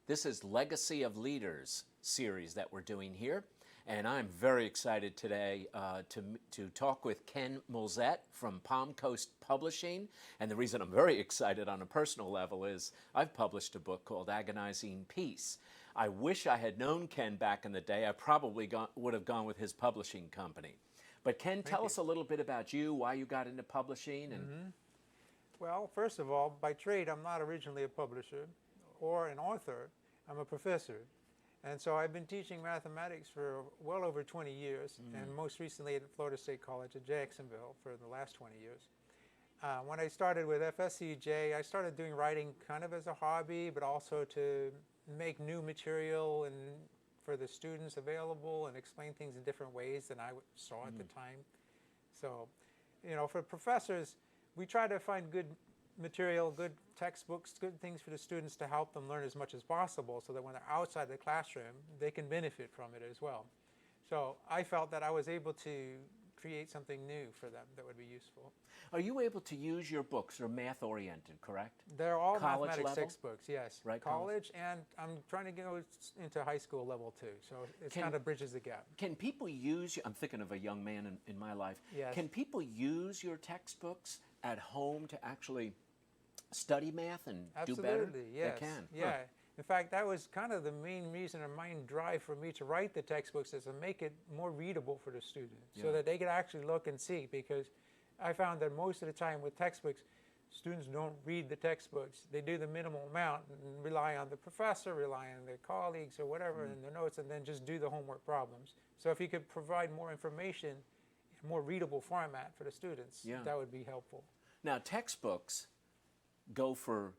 This is Legacy of Leaders series that we're doing here. And I'm very excited today to talk with Ken Mulzet from Palm Coast Publishing. And the reason I'm very excited on a personal level is I've published a book called Agonizing Peace. I wish I had known Ken back in the day. I probably would have gone with his publishing company. But Ken, tell us a little bit about you, why you got into publishing. And Well, first of all, by trade, I'm not originally a publisher or an author. I'm a professor. And so I've been teaching mathematics for well over 20 years, and most recently at Florida State College at Jacksonville for the last 20 years. When I started with FSCJ, I started doing writing kind of as a hobby, but also to make new material and for the students available and explain things in different ways than I saw at the time. So, you know, for professors, we try to find good material, good textbooks, good things for the students to help them learn as much as possible so that when they're outside the classroom, they can benefit from it as well. So I felt that I was able to create something new for them that would be useful. are you able to use your books? They're math-oriented, correct? They're all College mathematics level? textbooks, yes. Right, college, and I'm trying to go into high school level too, so it kind of bridges the gap. Can people use, I'm thinking of a young man in my life, Yes. can people use your textbooks at home to actually study math and do better? Absolutely, yes. They can. Yeah. In fact, that was kind of the main reason or main drive for me to write the textbooks, is to make it more readable for the students so that they could actually look and see, because I found that most of the time with textbooks, students don't read the textbooks. They do the minimal amount and rely on the professor, rely on their colleagues or whatever in their notes, and then just do the homework problems. So if you could provide more information in a more readable format for the students, that would be helpful. Now, textbooks go for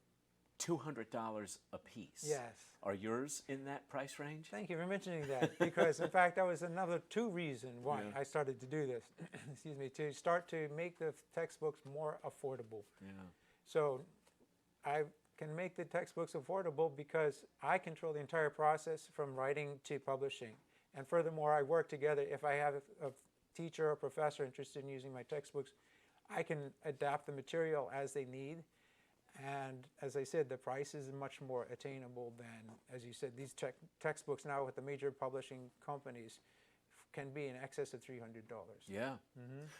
$200 a piece. Yes. Are yours in that price range? Thank you for mentioning that, because in fact that was another two reasons why I started to do this. Excuse me, to start to make the textbooks more affordable. Yeah. So I can make the textbooks affordable because I control the entire process from writing to publishing. And furthermore, I work together. If I have a teacher or professor interested in using my textbooks, I can adapt the material as they need. And as I said, the price is much more attainable than, as you said, these textbooks now with the major publishing companies can be in excess of $300. Yeah.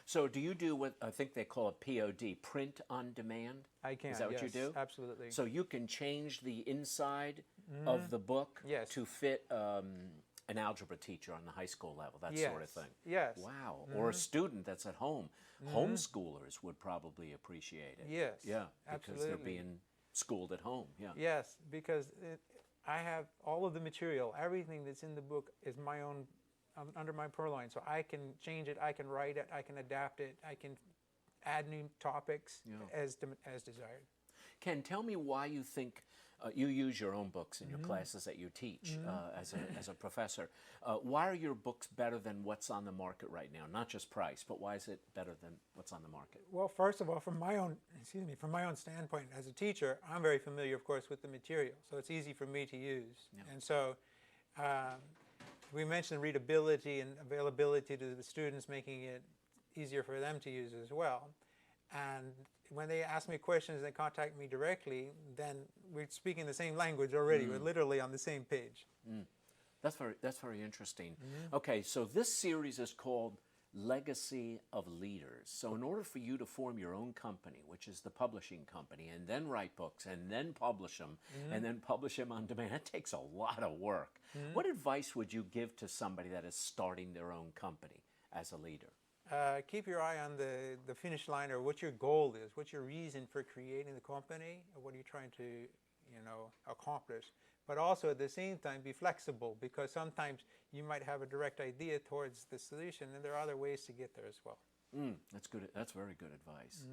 So do you do what I think they call a POD, print on demand? I can, Is that what you yes, do? absolutely. So you can change the inside of the book to fit an algebra teacher on the high school level, that sort of thing. Yes. Wow. Or a student that's at home. Homeschoolers would probably appreciate it. Yes. Yeah, because absolutely. they're being schooled at home. Yeah. Yes, because I have all of the material, everything that's in the book is my own, under my purview. So I can change it, I can write it, I can adapt it, I can add new topics as desired. Ken, tell me why you think you use your own books in your classes that you teach as a professor. Why are your books better than what's on the market right now? Not just price, but why is it better than what's on the market? Well, first of all, from my own, from my own standpoint as a teacher, I'm very familiar, of course, with the material, so it's easy for me to use. And so we mentioned readability and availability to the students, making it easier for them to use as well. And when they ask me questions, they contact me directly, then we're speaking the same language already. We're literally on the same page. That's very interesting. Okay, so this series is called Legacy of Leaders. So in order for you to form your own company, which is the publishing company, and then write books, and then publish them, and then publish them on demand, it takes a lot of work. What advice would you give to somebody that is starting their own company as a leader? Keep your eye on the finish line, or what your goal is, what's your reason for creating the company, or what are you trying to, accomplish. But also at the same time, be flexible, because sometimes you might have a direct idea towards the solution, and there are other ways to get there as well. That's good. That's very good advice.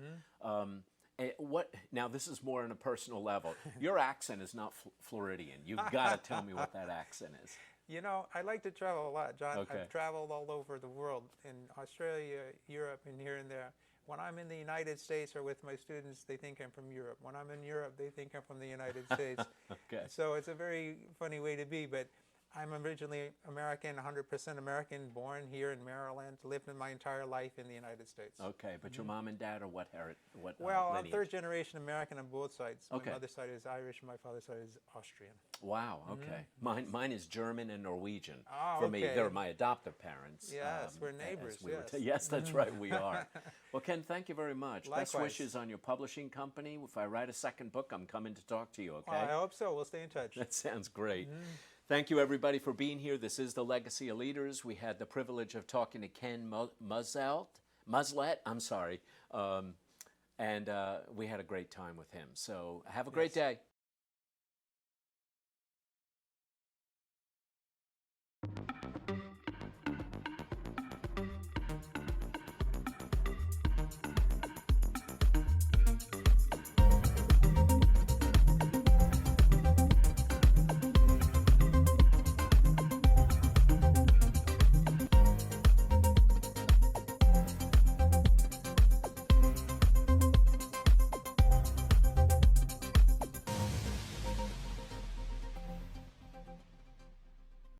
Now, this is more on a personal level. Your accent is not Floridian. You've got to tell me what that accent is. You know, I like to travel a lot, John. Okay. I've traveled all over the world, in Australia, Europe, and here and there. When I'm in the United States or with my students, they think I'm from Europe. When I'm in Europe, they think I'm from the United States. Okay. So it's a very funny way to be, but I'm originally American, 100% American, born here in Maryland, lived in my entire life in the United States. Okay, but your mom and dad are what Well, I'm lineage? third generation American on both sides. Okay. My mother's side is Irish, my father's side is Austrian. Wow, okay. Mine is German and Norwegian. Oh, For me, okay. they're my adoptive parents. Yes, we're as neighbors, we were yes. yes, that's right, we are. Well, Ken, thank you very much. Best Likewise. wishes on your publishing company. If I write a second book, I'm coming to talk to you, okay? Well, I hope so. We'll stay in touch. That sounds great. Thank you, everybody, for being here. This is The Legacy of Leaders. We had the privilege of talking to Ken Mulzet, and we had a great time with him. So have a great day.